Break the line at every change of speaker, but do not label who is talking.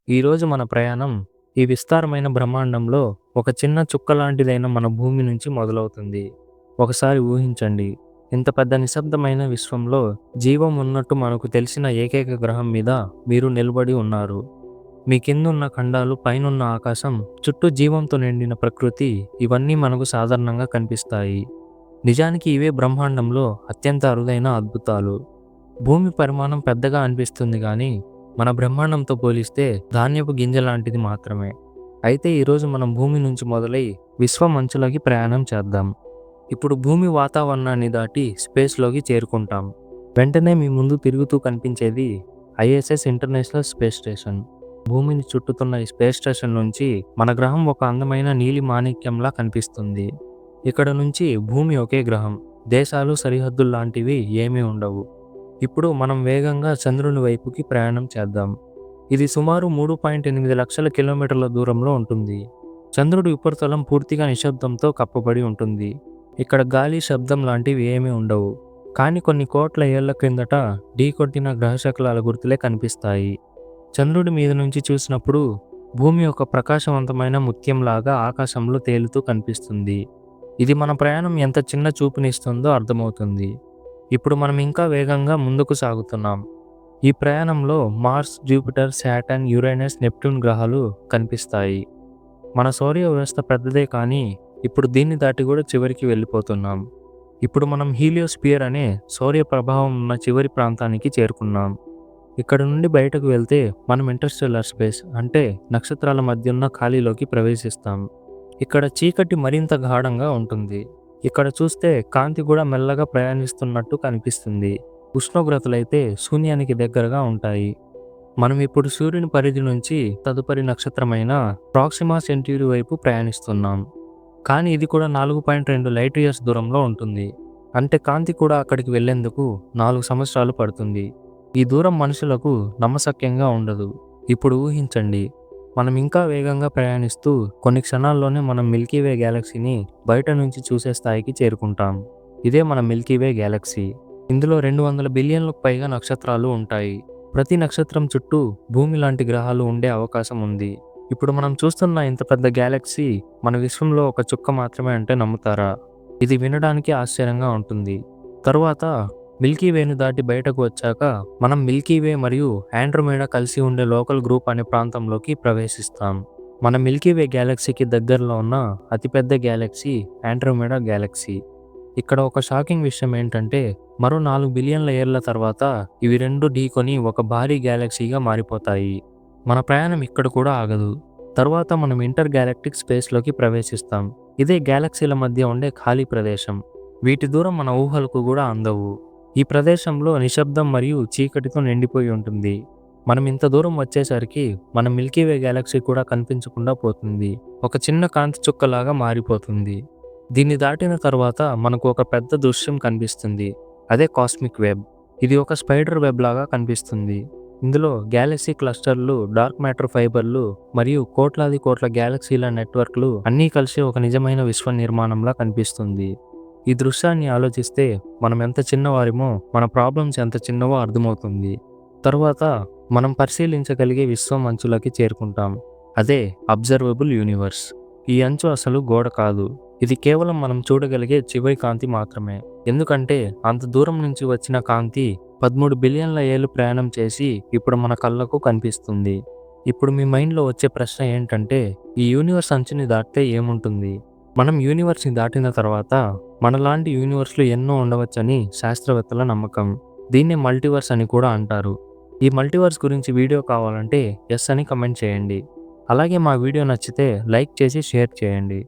ఈరోజు మన ప్రయాణం ఈ విస్తారమైన బ్రహ్మాండంలో ఒక చిన్న చుక్క లాంటిదైన మన భూమి నుంచి మొదలవుతుంది. ఒకసారి ఊహించండి. ఇంత పెద్ద నిశ్శబ్దమైన విశ్వంలో జీవం ఉన్నట్టు మనకు తెలిసిన ఏకైక గ్రహం మీద మీరు నిలబడి ఉన్నారు. మీ కిందున్న ఖండాలు, పైనున్న ఆకాశం, చుట్టూ జీవంతో నిండిన ప్రకృతి ఇవన్నీ మనకు సాధారణంగా కనిపిస్తాయి. నిజానికి ఇవే బ్రహ్మాండంలో అత్యంత అరుదైన అద్భుతాలు. భూమి పరిమాణం పెద్దగా అనిపిస్తుంది కానీ మన బ్రహ్మాండంతో పోలిస్తే ధాన్యపు గింజ లాంటిది మాత్రమే. అయితే ఈరోజు మనం భూమి నుంచి మొదలై విశ్వం అంచులకి ప్రయాణం చేద్దాం. ఇప్పుడు భూమి వాతావరణాన్ని దాటి స్పేస్లోకి చేరుకుంటాం. వెంటనే మీ ముందు తిరుగుతూ కనిపించేది ఐఎస్ఎస్ ఇంటర్నేషనల్ స్పేస్ స్టేషన్. భూమిని చుట్టుతున్న ఈ స్పేస్ స్టేషన్ నుంచి మన గ్రహం ఒక అందమైన నీలి మాణిక్యంలా కనిపిస్తుంది. ఇక్కడ నుంచి భూమి ఒకే గ్రహం, దేశాలు, సరిహద్దులు లాంటివి ఏమీ ఉండవు. ఇప్పుడు మనం వేగంగా చంద్రుని వైపుకి ప్రయాణం చేద్దాం. ఇది సుమారు 3.8 లక్షల కిలోమీటర్ల దూరంలో ఉంటుంది. చంద్రుడి ఉపరితలం పూర్తిగా నిశ్శబ్దంతో కప్పబడి ఉంటుంది. ఇక్కడ గాలి, శబ్దం లాంటివి ఏమీ ఉండవు. కానీ కొన్ని కోట్ల ఏళ్ల క్రిందట ఢీకొట్టిన గ్రహశకలాల గుర్తులే కనిపిస్తాయి. చంద్రుడి మీద నుంచి చూసినప్పుడు భూమి ఒక ప్రకాశవంతమైన ముత్యంలాగా ఆకాశంలో తేలుతూ కనిపిస్తుంది. ఇది మన ప్రయాణం ఎంత చిన్న చూపునిస్తుందో అర్థమవుతుంది. ఇప్పుడు మనం ఇంకా వేగంగా ముందుకు సాగుతున్నాం. ఈ ప్రయాణంలో Mars, Jupiter, Saturn, Uranus, Neptune గ్రహాలు కనిపిస్తాయి. మన సౌర వ్యవస్థ పెద్దదే కానీ ఇప్పుడు దీన్ని దాటి కూడా చివరికి వెళ్ళిపోతున్నాం. ఇప్పుడు మనం హీలియోస్పియర్ అనే సౌర్య ప్రభావం ఉన్న చివరి ప్రాంతానికి చేరుకున్నాం. ఇక్కడ నుండి బయటకు వెళ్తే మనం ఇంటర్స్టెల్లార్ స్పేస్ అంటే నక్షత్రాల మధ్య ఉన్న ఖాళీలోకి ప్రవేశిస్తాం. ఇక్కడ చీకటి మరింత గాఢంగా ఉంటుంది. ఇక్కడ చూస్తే కాంతి కూడా మెల్లగా ప్రయాణిస్తున్నట్టు కనిపిస్తుంది. ఉష్ణోగ్రతలైతే శూన్యానికి దగ్గరగా ఉంటాయి. మనం ఇప్పుడు సూర్యుని పరిధి నుంచి తదుపరి నక్షత్రమైన ప్రాక్సిమా సెంట్యూరీ వైపు ప్రయాణిస్తున్నాం. కానీ ఇది కూడా 4.2 లైట్ ఇయర్స్ దూరంలో ఉంటుంది. అంటే కాంతి కూడా అక్కడికి వెళ్లేందుకు 4 సంవత్సరాలు పడుతుంది. ఈ దూరం మనుషులకు నమ్మశక్యంగా ఉండదు. ఇప్పుడు ఊహించండి, మనం ఇంకా వేగంగా ప్రయాణిస్తూ కొన్ని క్షణాల్లోనే మనం మిల్కీవే గ్యాలక్సీని బయట నుంచి చూసే స్థాయికి చేరుకుంటాం. ఇదే మన మిల్కీవే గ్యాలక్సీ. ఇందులో 200 బిలియన్లకు పైగా నక్షత్రాలు ఉంటాయి. ప్రతి నక్షత్రం చుట్టూ భూమి లాంటి గ్రహాలు ఉండే అవకాశం ఉంది. ఇప్పుడు మనం చూస్తున్న ఇంత పెద్ద గ్యాలక్సీ మన విశ్వంలో ఒక చుక్క మాత్రమే అంటే నమ్ముతారా? ఇది వినడానికి ఆశ్చర్యంగా ఉంటుంది. తరువాత మిల్కీవేను దాటి బయటకు వచ్చాక మనం మిల్కీవే మరియు ఆండ్రోమేడా కలిసి ఉండే లోకల్ గ్రూప్ అనే ప్రాంతంలోకి ప్రవేశిస్తాం. మన మిల్కీవే గ్యాలక్సీకి దగ్గరలో ఉన్న అతిపెద్ద గ్యాలక్సీ ఆండ్రోమేడా గ్యాలక్సీ. ఇక్కడ ఒక షాకింగ్ విషయం ఏంటంటే మరో 4 బిలియన్ల ఏళ్ల తర్వాత ఇవి రెండు ఢీకొని ఒక భారీ గ్యాలక్సీగా మారిపోతాయి. మన ప్రయాణం ఇక్కడ కూడా ఆగదు. తరువాత మనం ఇంటర్ గ్యాలక్టిక్ స్పేస్లోకి ప్రవేశిస్తాం. ఇదే గ్యాలక్సీల మధ్య ఉండే ఖాళీ ప్రదేశం. వీటి దూరం మన ఊహలకు కూడా అందవు. ఈ ప్రదేశంలో నిశ్శబ్దం మరియు చీకటితో నిండిపోయి ఉంటుంది. మనం ఇంత దూరం వచ్చేసరికి మన మిల్కీవే గ్యాలక్సీ కూడా కనిపించకుండా పోతుంది. ఒక చిన్న కాంతి చుక్కలాగా మారిపోతుంది. దీన్ని దాటిన తర్వాత మనకు ఒక పెద్ద దృశ్యం కనిపిస్తుంది. అదే కాస్మిక్ వెబ్. ఇది ఒక స్పైడర్ వెబ్ లాగా కనిపిస్తుంది. ఇందులో గ్యాలక్సీ క్లస్టర్లు, డార్క్ మ్యాటర్ ఫైబర్లు మరియు కోట్లాది కోట్ల గ్యాలక్సీల నెట్వర్క్లు అన్నీ కలిసి ఒక నిజమైన విశ్వ నిర్మాణంలా కనిపిస్తుంది. ఈ దృశ్యాన్ని ఆలోచిస్తే మనం ఎంత చిన్నవారిమో, మన ప్రాబ్లమ్స్ ఎంత చిన్నవో అర్థమవుతుంది. తరువాత మనం పరిశీలించగలిగే విశ్వం అంచులకి చేరుకుంటాం. అదే అబ్జర్వబుల్ యూనివర్స్. ఈ అంచు అసలు గోడ కాదు. ఇది కేవలం మనం చూడగలిగే చివరి కాంతి మాత్రమే. ఎందుకంటే అంత దూరం నుంచి వచ్చిన కాంతి 13 బిలియన్ల ఏళ్లు ప్రయాణం చేసి ఇప్పుడు మన కళ్ళకు కనిపిస్తుంది. ఇప్పుడు మీ మైండ్లో వచ్చే ప్రశ్న ఏంటంటే, ఈ యూనివర్స్ అంచుని దాటితే ఏముంటుంది? మనం యూనివర్స్ని దాటిన తర్వాత మనలాంటి యూనివర్స్లు ఎన్నో ఉండవచ్చని శాస్త్రవేత్తల నమ్మకం. దీన్నే మల్టీవర్స్ అని కూడా అంటారు. ఈ మల్టీవర్స్ గురించి వీడియో కావాలంటే ఎస్ అని కమెంట్ చేయండి. అలాగే మా వీడియో నచ్చితే లైక్ చేసి షేర్ చేయండి.